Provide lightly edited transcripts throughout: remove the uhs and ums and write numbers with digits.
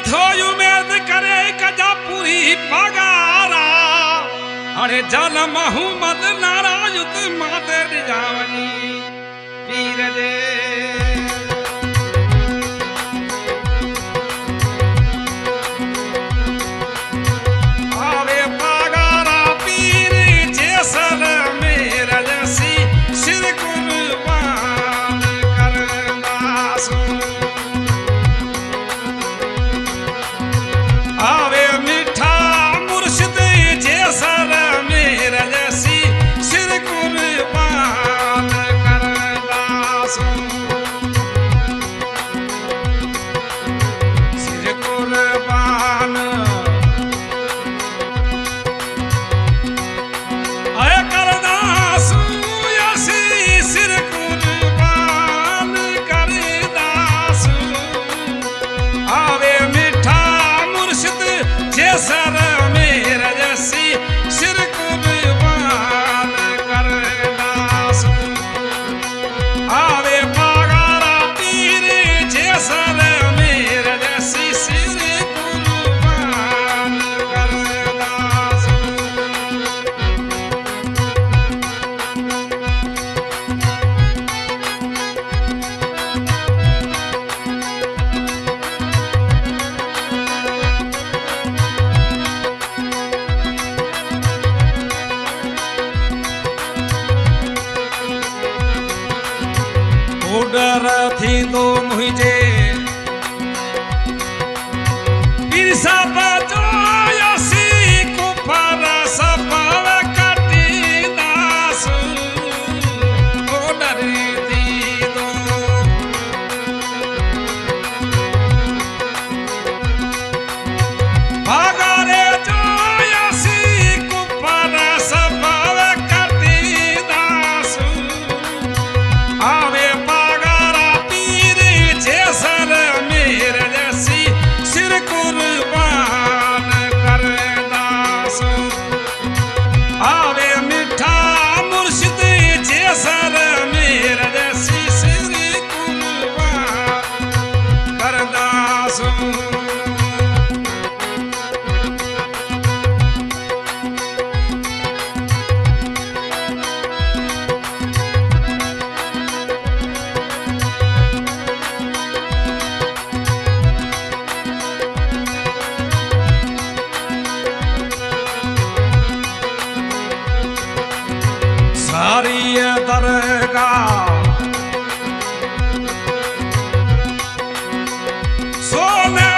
थो उम्मीद करे कजा पूरी पगारा अरे जल मोहम्मद नारायुत माते जावनी पीर दे आवे पगारा पीर जैसल मेरा जैसी सिर कुर्बान करना सुन आवे मीठा मुर्शिद जैसल मेरा जैसी सिर कुर्बान करना सुन सिर कुर्बान आए करना सुन ऐसी सिर कुर्बान करना सुन आवे मीठा मुर्शिद जैसल मेरा जैसी सिर कुर्बान करना सुन आवे पगारा पीर जैसल मेरा जैसी सिर कुर्बान करना सुन उडर थी तो मुझे पीर साहब जो यसी कुफर सपाव कटी दास उडर थी तो भागारे जो यसी कुफर सपाव कटी दास आवे पगारा पीर जैसल मेरा जैसी सिर कुर्बान करना सुन आवे मीठा मुर्शिद जैसल मेरा जैसी सिर कुर्बान करना सुन सारी दरगाह सोने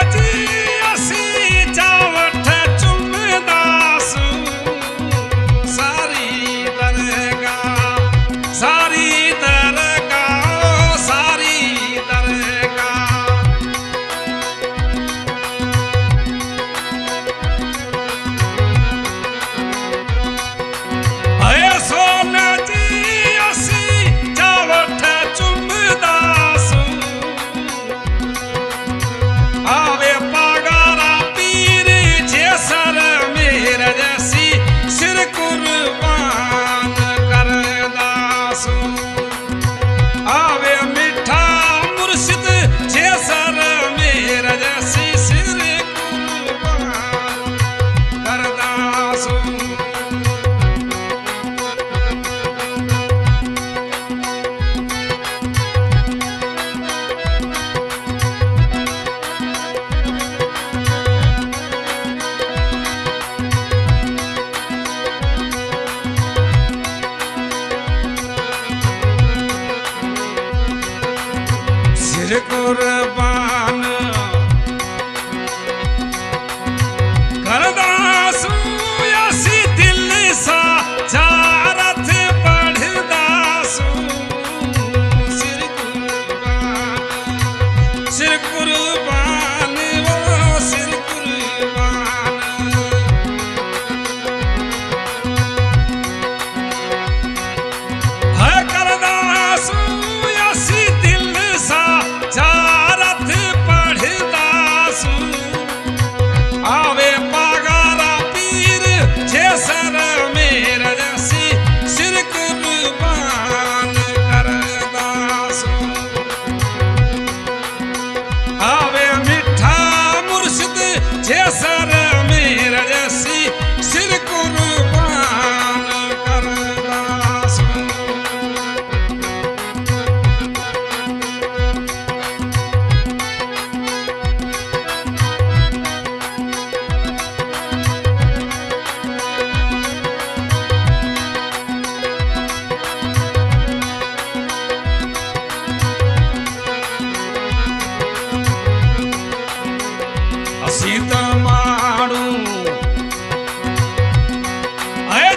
सीत माणू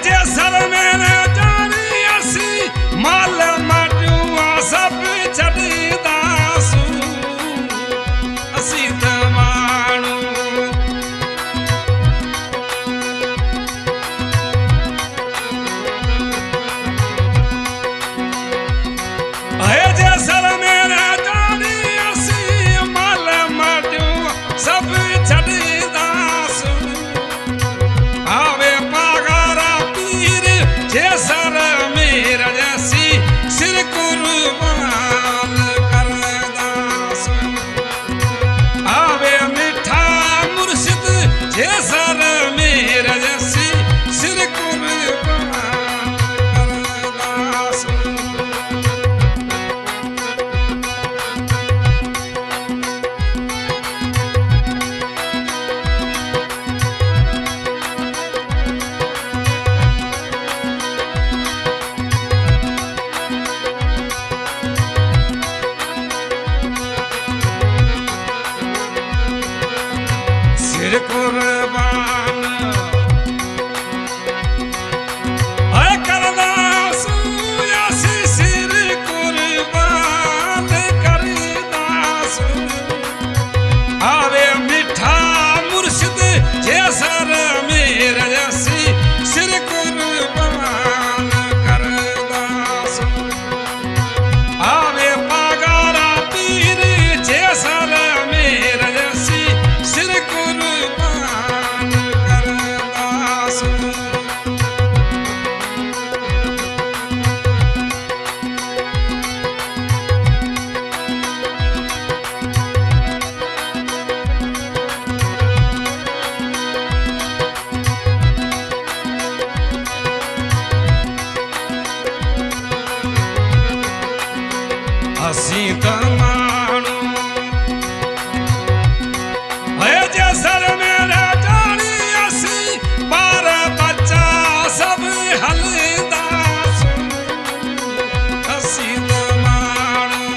जे सर में जानी असी माल माटियूं सब छॾींदासूं सीत माणू जे सर में जानी असी माल माटियूं सब छॾींदासूं आवे पागारा पीर जे सर में रजसी सिर कुर्बान करदासूं आवे मिठा मुर्शिद जे सर में रजसी सिर कुर्बान करदासूं सिर कुर्बान करदासूं असी सिर कुर्बान करदासूं आवे मिठा मुर्शिद जे सर में रजसी सिर कुर्बान करदासूं आवे पागारा पीर जे सर में रजसी सिर कुर्बान करदासूं असी त माण्हू जे सर में जानी असी ॿार बच्चा सब हलंदासूं असी त माण्हू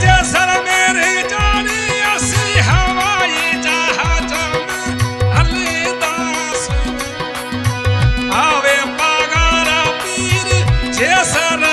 जे सर में जानी असी हवाई जहाज में हलंदासूं आवे पागारा पीर जे सर